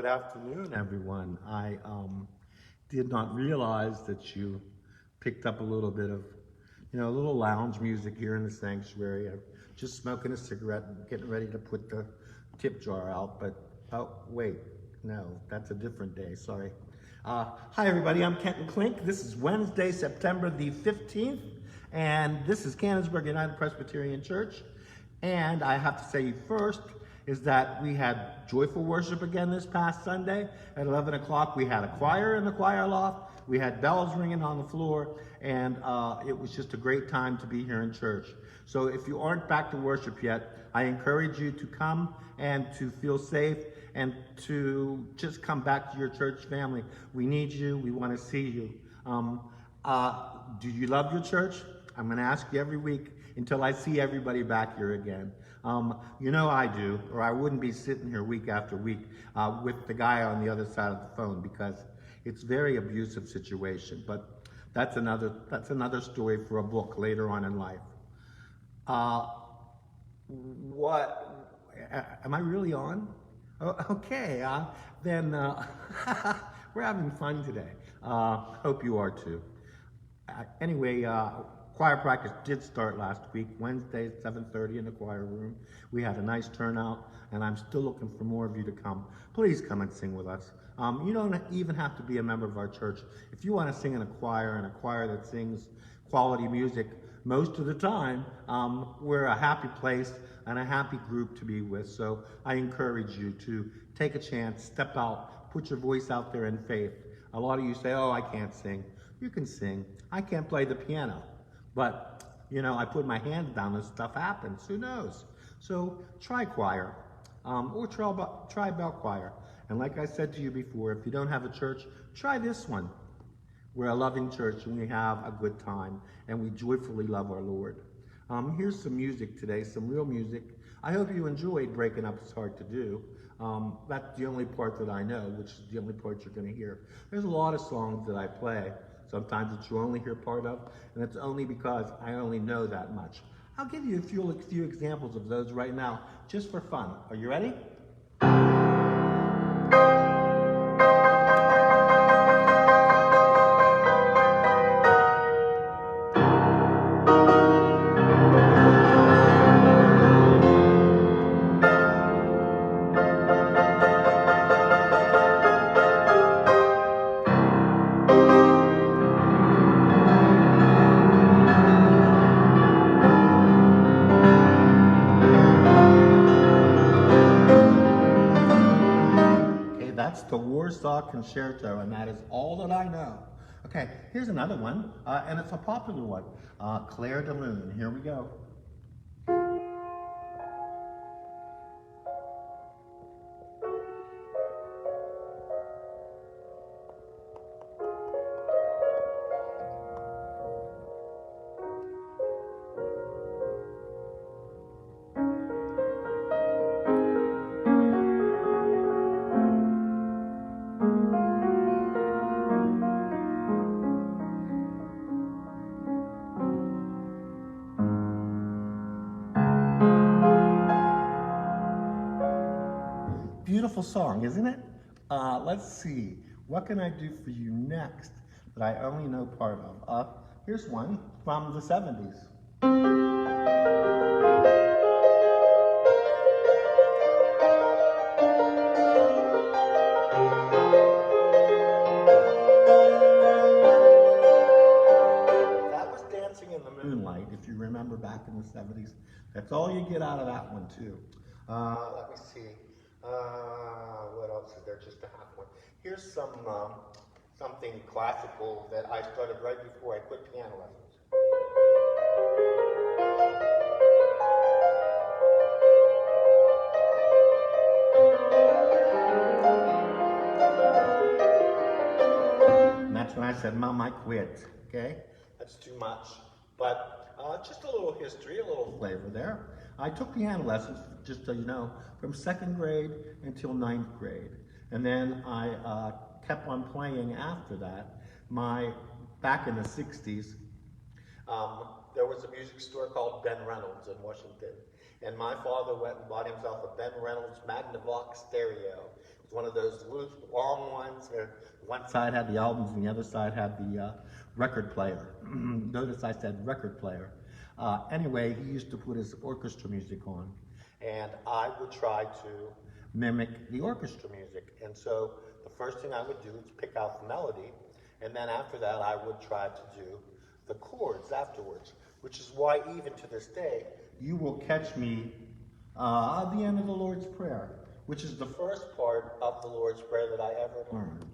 good afternoon, everyone. I did not realize that you picked up a little bit of, a little lounge music here in the sanctuary. I'm just smoking a cigarette and getting ready to put the tip jar out, but, oh, wait, no, that's a different day, sorry. Hi, everybody, I'm Kenton Clink. This is Wednesday, September the 15th, and this is Canonsburg United Presbyterian Church. And I have to say first is that we had joyful worship again this past Sunday. At 11 o'clock, we had a choir in the choir loft. We had bells ringing on the floor, and it was just a great time to be here in church. So if you aren't back to worship yet, I encourage you to come and to feel safe and to just come back to your church family. We need you. We want to see you. Do you love your church? I'm going to ask you every week until I see everybody back here again. You know I do, or I wouldn't be sitting here week after week with the guy on the other side of the phone, because it's a very abusive situation. But that's another story for a book later on in life. What? Am I really on? Oh, okay, then we're having fun today. Hope you are too. Anyway, choir practice did start last week, Wednesday at 7:30 in the choir room. We had a nice turnout, and I'm still looking for more of you to come. Please come and sing with us. You don't even have to be a member of our church. If you want to sing in a choir that sings quality music most of the time, we're a happy place and a happy group to be with. So I encourage you to take a chance, step out, put your voice out there in faith. A lot of you say, oh, I can't sing. You can sing. I can't play the piano. But, I put my hand down and stuff happens. Who knows? So try choir, or try bell choir. And like I said to you before, if you don't have a church, try this one. We're a loving church, and we have a good time, and we joyfully love our Lord. Here's some music today, some real music. I hope you enjoyed Breaking Up Is Hard to Do. That's the only part that I know, which is the only part you're going to hear. There's a lot of songs that I play, sometimes that you only hear part of, and it's only because I only know that much. I'll give you a few examples of those right now, just for fun. Are you ready? That's the Warsaw Concerto, and that is all that I know. Okay, here's another one, and it's a popular one, Claire de Lune. Here we go. Beautiful song, isn't it? Let's see. What can I do for you next that I only know part of? Here's one from the 70s. That was Dancing in the Moonlight, if you remember back in the 70s. That's all you get out of that one, too. Let me see. What else is there? Just to have one. Here's something classical that I started right before I quit piano lessons. And that's when I said, Mom, I quit. Okay? That's too much. But just a little history, a little flavor there. I took piano lessons, just so you know, from 2nd grade until 9th grade. And then I kept on playing after that. Back in the 60s, there was a music store called Ben Reynolds in Washington. And my father went and bought himself a Ben Reynolds Magnavox stereo. one of those loose, long ones. One side had the albums and the other side had the record player. Notice I said record player. Anyway, he used to put his orchestra music on, and I would try to mimic the orchestra music. And so the first thing I would do is pick out the melody, and then after that I would try to do the chords afterwards, which is why even to this day, you will catch me at the end of the Lord's Prayer, which is the first part of the Lord's Prayer that I ever learned.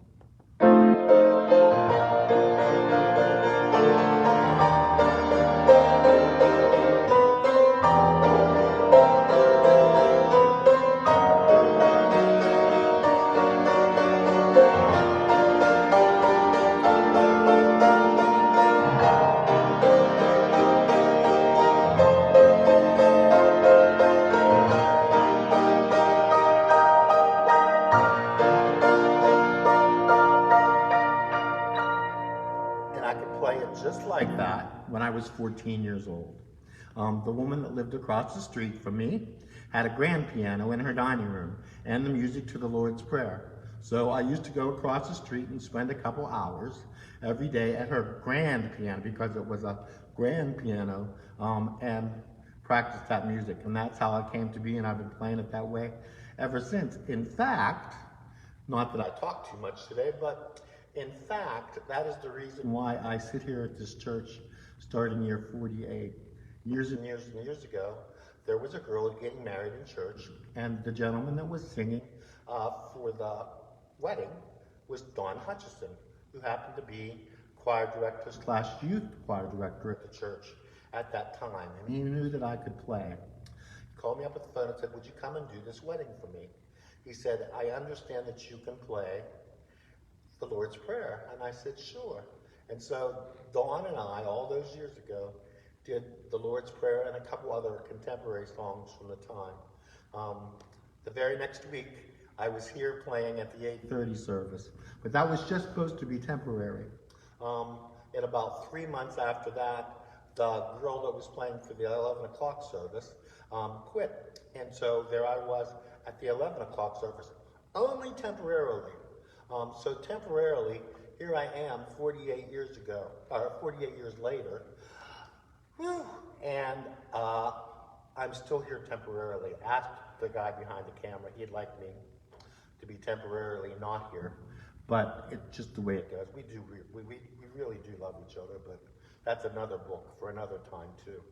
Just like that when I was 14 years old. The woman that lived across the street from me had a grand piano in her dining room and the music to the Lord's Prayer. So I used to go across the street and spend a couple hours every day at her grand piano, because it was a grand piano, and practice that music. And that's how I came to be, and I've been playing it that way ever since. In fact, not that I talk too much today, but in fact, that is the reason why I sit here at this church starting year 48. Years and years and years ago, there was a girl getting married in church, and the gentleman that was singing for the wedding was Don Hutchison, who happened to be choir director / youth choir director at the church at that time. And he knew that I could play. He called me up at the phone and said, "Would you come and do this wedding for me?" He said, "I understand that you can play the Lord's Prayer." And I said, "Sure." And so Dawn and I, all those years ago, did the Lord's Prayer and a couple other contemporary songs from the time. The very next week, I was here playing at the 8:30 service, but that was just supposed to be temporary. In about 3 months after that, the girl that was playing for the 11 o'clock service quit. And so there I was at the 11 o'clock service, only temporarily. So temporarily, here I am 48 years ago, or 48 years later, and I'm still here temporarily. Ask the guy behind the camera, he'd like me to be temporarily not here, but it's just the way it goes. We really do love each other, but that's another book for another time too.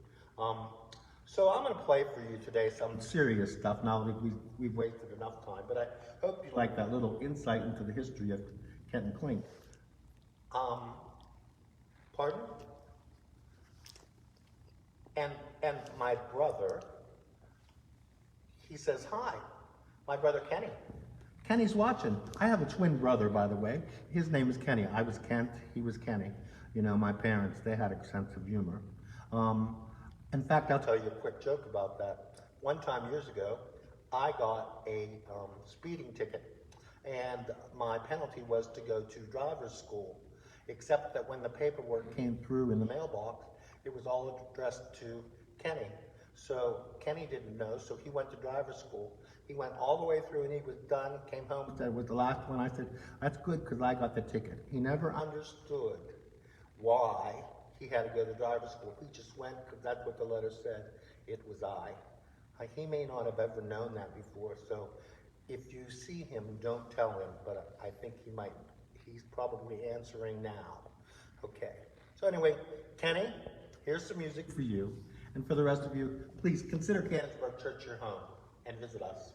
So I'm going to play for you today some serious stuff. Now that we've wasted enough time, but I hope you like that little insight into the history of Kenton Clink. Pardon? And my brother, he says hi. My brother Kenny. Kenny's watching. I have a twin brother, by the way. His name is Kenny. I was Kent, he was Kenny. You know, my parents, they had a sense of humor. In fact, I'll tell you a quick joke about that. One time years ago, I got a speeding ticket, and my penalty was to go to driver's school, except that when the paperwork came through in the mailbox, it was all addressed to Kenny. So Kenny didn't know, so he went to driver's school. He went all the way through and he was done, came home, said, "Was the last one?" I said, "That's good, because I got the ticket." He never understood why he had to go to driver's school. He just went because that's what the letter said. It was I. He may not have ever known that before, so if you see him, don't tell him, but I think he might. He's probably answering now. Okay. So anyway, Kenny, here's some music for you. And for the rest of you, please consider Canonsburg Church your home and visit us.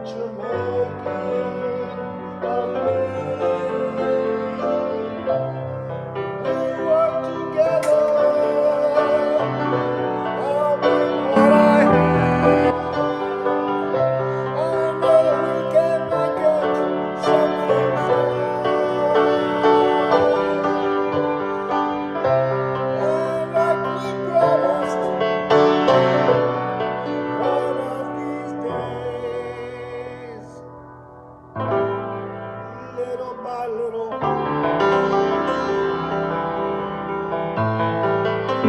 what you're making of me. We work together, I'll bring what I have. I know we can make it something fine. And like we promised, one of these days, little by little,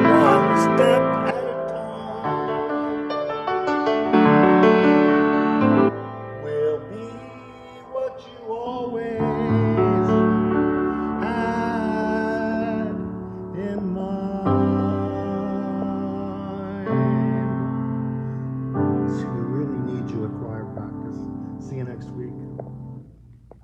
one step at a time, will be what you always had in mind. So we really need you at choir practice. See you next week.